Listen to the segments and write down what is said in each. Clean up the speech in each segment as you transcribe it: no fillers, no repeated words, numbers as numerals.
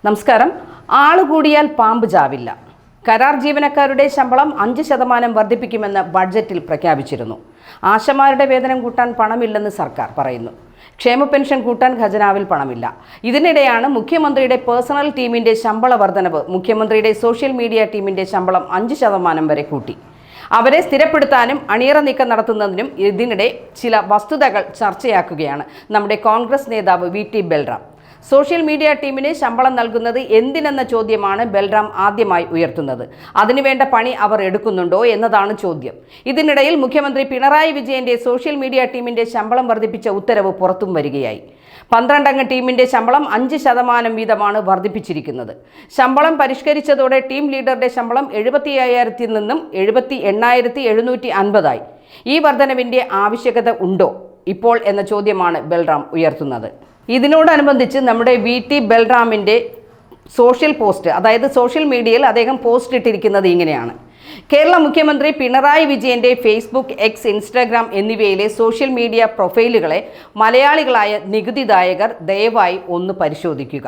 നമസ്കാരം. ആളുകൂടിയാൽ പാമ്പ് ചാവില്ല. കരാർ ജീവനക്കാരുടെ ശമ്പളം 5% വർദ്ധിപ്പിക്കുമെന്ന് ബഡ്ജറ്റിൽ പ്രഖ്യാപിച്ചിരുന്നു. ആശമാരുടെ വേതനം കൂട്ടാൻ പണമില്ലെന്ന് സർക്കാർ പറയുന്നു. ക്ഷേമ പെൻഷൻ കൂട്ടാൻ ഖജനാവിൽ പണമില്ല. ഇതിനിടെയാണ് മുഖ്യമന്ത്രിയുടെ പേഴ്സണൽ ടീമിന്റെ ശമ്പള വർധനവ് മുഖ്യമന്ത്രിയുടെ സോഷ്യൽ മീഡിയ ടീമിന്റെ ശമ്പളം 5% വരെ കൂട്ടി. അവരെ സ്ഥിരപ്പെടുത്താനും അണിയറ നീക്കം നടത്തുന്നതിനും ഇതിനിടെ ചില വസ്തുതകൾ ചർച്ചയാക്കുകയാണ് നമ്മുടെ കോൺഗ്രസ് നേതാവ് VT ബൽറാം. സോഷ്യൽ മീഡിയ ടീമിന് ശമ്പളം നൽകുന്നത് എന്തിനെന്ന ചോദ്യമാണ് ബൽറാം ആദ്യമായി ഉയർത്തുന്നത്. അതിനുവേണ്ട പണി അവർ എടുക്കുന്നുണ്ടോ എന്നതാണ് ചോദ്യം. ഇതിനിടയിൽ മുഖ്യമന്ത്രി പിണറായി വിജയന്റെ സോഷ്യൽ മീഡിയ ടീമിന്റെ ശമ്പളം വർദ്ധിപ്പിച്ച ഉത്തരവ് പുറത്തും വരികയായി. 12 അംഗ ടീമിന്റെ ശമ്പളം 5% വീതമാണ് വർദ്ധിപ്പിച്ചിരിക്കുന്നത്. ശമ്പളം പരിഷ്കരിച്ചതോടെ ടീം ലീഡറുടെ ശമ്പളം 75,000 നിന്നും 78,750 ആയി. ഈ വർധനവിന്റെ ആവശ്യകത ഉണ്ടോ ഇപ്പോൾ എന്ന ചോദ്യമാണ് ബൽറാം ഉയർത്തുന്നത്. ഇതിനോടനുബന്ധിച്ച് നമ്മുടെ VT ബൽറാമിൻ്റെ സോഷ്യൽ പോസ്റ്റ്, അതായത് സോഷ്യൽ മീഡിയയിൽ അദ്ദേഹം പോസ്റ്റ് ഇട്ടിരിക്കുന്നത് ഇങ്ങനെയാണ്: കേരള മുഖ്യമന്ത്രി പിണറായി വിജയന്റെ ഫേസ്ബുക്ക്, എക്സ്, ഇൻസ്റ്റാഗ്രാം എന്നിവയിലെ സോഷ്യൽ മീഡിയ പ്രൊഫൈലുകളെ മലയാളികളായ നികുതിദായകർ ദയവായി ഒന്ന് പരിശോധിക്കുക.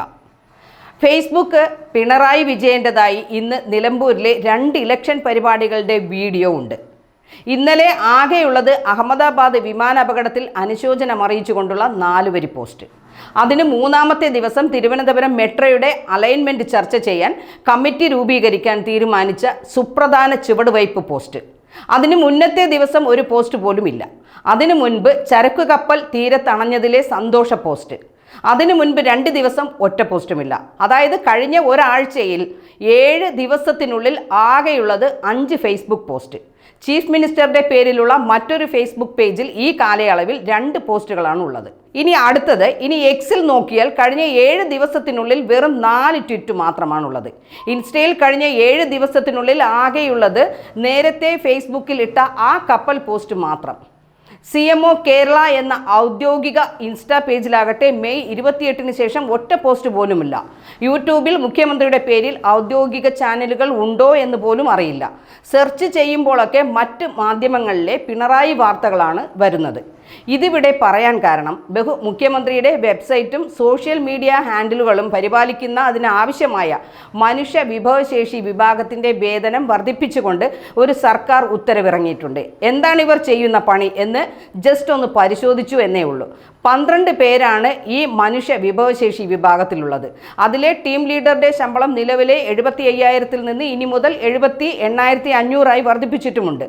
ഫേസ്ബുക്ക് പിണറായി വിജയൻ്റെതായി ഇന്ന് നിലമ്പൂരിലെ 2 ഇലക്ഷൻ പരിപാടികളുടെ വീഡിയോ ഉണ്ട്. ഇന്നലെ ആകെയുള്ളത് അഹമ്മദാബാദ് വിമാനാപകടത്തിൽ അനുശോചനം അറിയിച്ചുകൊണ്ടുള്ള 4 വരി പോസ്റ്റ്. അതിന് 3-ാമത്തെ ദിവസം തിരുവനന്തപുരം മെട്രോയുടെ അലൈൻമെൻറ്റ് ചർച്ച ചെയ്യാൻ കമ്മിറ്റി രൂപീകരിക്കാൻ തീരുമാനിച്ച സുപ്രധാന ചുവടുവയ്പ് പോസ്റ്റ്. അതിന് മുന്നത്തെ ദിവസം ഒരു പോസ്റ്റ് പോലുമില്ല. അതിനു മുൻപ് ചരക്കു കപ്പൽ തീരത്തണഞ്ഞതിലെ സന്തോഷ പോസ്റ്റ്. അതിനു മുൻപ് 2 ദിവസം ഒറ്റ പോസ്റ്റുമില്ല. അതായത് കഴിഞ്ഞ ഒരാഴ്ചയിൽ 7 ദിവസത്തിനുള്ളിൽ ആകെയുള്ളത് 5 ഫേസ്ബുക്ക് പോസ്റ്റ്. ചീഫ് മിനിസ്റ്ററുടെ പേരിലുള്ള മറ്റൊരു ഫേസ്ബുക്ക് പേജിൽ ഈ കാലയളവിൽ 2 പോസ്റ്റുകളാണ് ഉള്ളത്. ഇനി അടുത്തത്, എക്സിൽ നോക്കിയാൽ കഴിഞ്ഞ 7 ദിവസത്തിനുള്ളിൽ വെറും 4 ട്വീറ്റ് മാത്രമാണുള്ളത്. ഇൻസ്റ്റയിൽ കഴിഞ്ഞ 7 ദിവസത്തിനുള്ളിൽ ആകെയുള്ളത് നേരത്തെ ഫേസ്ബുക്കിൽ ഇട്ട ആ കപ്പൽ പോസ്റ്റ് മാത്രം. CMO കേരള എന്ന ഔദ്യോഗിക ഇൻസ്റ്റാ പേജിലാകട്ടെ മെയ് 28 ശേഷം ഒറ്റ പോസ്റ്റ് പോലുമില്ല. യൂട്യൂബിൽ മുഖ്യമന്ത്രിയുടെ പേരിൽ ഔദ്യോഗിക ചാനലുകൾ ഉണ്ടോ എന്ന് പോലും അറിയില്ല. സെർച്ച് ചെയ്യുമ്പോഴൊക്കെ മറ്റ് മാധ്യമങ്ങളിലെ പിണറായി വാർത്തകളാണ് വരുന്നത്. ഇതിവിടെ പറയാൻ കാരണം മുഖ്യമന്ത്രിയുടെ വെബ്സൈറ്റും സോഷ്യൽ മീഡിയ ഹാൻഡിലുകളും പരിപാലിക്കുന്ന അതിനാവശ്യമായ മനുഷ്യ വിഭവശേഷി വിഭാഗത്തിൻ്റെ വേതനം വർദ്ധിപ്പിച്ചുകൊണ്ട് ഒരു സർക്കാർ ഉത്തരവിറങ്ങിയിട്ടുണ്ട്. എന്താണ് ഇവർ ചെയ്യുന്ന പണി എന്ന് ജസ്റ്റ് ഒന്ന് പരിശോധിച്ചു എന്നേ ഉള്ളൂ. 12 പേരാണ് ഈ മനുഷ്യ വിഭവശേഷി വിഭാഗത്തിലുള്ളത്. അതിലെ ടീം ലീഡറുടെ ശമ്പളം നിലവിലെ 75,000 നിന്ന് ഇനി മുതൽ 78,500 വർദ്ധിപ്പിച്ചിട്ടുമുണ്ട്.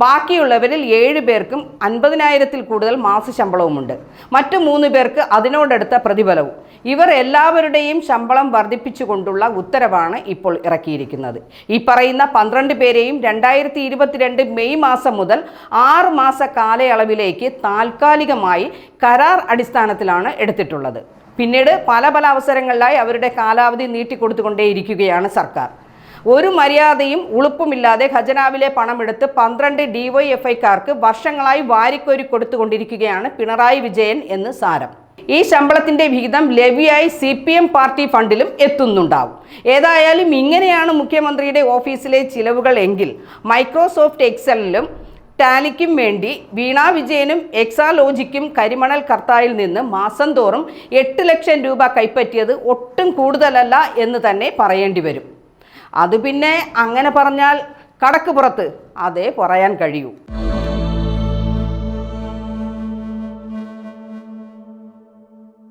ബാക്കിയുള്ളവരിൽ 7 പേർക്കും 50,000 കൂടുതൽ മാസശമ്പളവുമുണ്ട്. മറ്റു 3 പേർക്ക് അതിനോടടുത്ത പ്രതിഫലവും. ഇവർ എല്ലാവരുടെയും ശമ്പളം വർദ്ധിപ്പിച്ചുകൊണ്ടുള്ള ഉത്തരവാണ് ഇപ്പോൾ ഇറക്കിയിരിക്കുന്നത്. ഈ പറയുന്ന 12 പേരെയും 2022 മെയ് മാസം മുതൽ 6 മാസ കാലയളവിലേക്ക് താൽക്കാലികമായി കരാർ അടിസ്ഥാനത്തിലാണ് എടുത്തിട്ടുള്ളത്. പിന്നീട് പല അവസരങ്ങളിലായി അവരുടെ കാലാവധി നീട്ടിക്കൊടുത്തുകൊണ്ടേയിരിക്കുകയാണ് സർക്കാർ. ഒരു മര്യാദയും ഉളുപ്പുമില്ലാതെ ഖജനാവിലെ പണമെടുത്ത് 12 DYFIക്കാർക്ക് വർഷങ്ങളായി വാരിക്കോരി കൊടുത്തുകൊണ്ടിരിക്കുകയാണ് പിണറായി വിജയൻ എന്ന് സാരം. ഈ ശമ്പളത്തിൻ്റെ വിഹിതം ലെവിയായി CPM പാർട്ടി ഫണ്ടിലും എത്തുന്നുണ്ടാവും. ഏതായാലും ഇങ്ങനെയാണ് മുഖ്യമന്ത്രിയുടെ ഓഫീസിലെ ചിലവുകൾ എങ്കിൽ മൈക്രോസോഫ്റ്റ് എക്സലിലും ടാലിക്കും വേണ്ടി വീണ വിജയനും എക്സാലോജിക്കും കരിമണൽ കർത്തായിൽ നിന്ന് മാസം തോറും 8 ലക്ഷം രൂപ കൈപ്പറ്റിയത് ഒട്ടും കൂടുതലല്ല എന്ന് തന്നെ പറയേണ്ടി വരും. അത് പിന്നെ അങ്ങനെ പറഞ്ഞാൽ കടക്ക് പുറത്ത് അതേ പറയാൻ കഴിയൂ.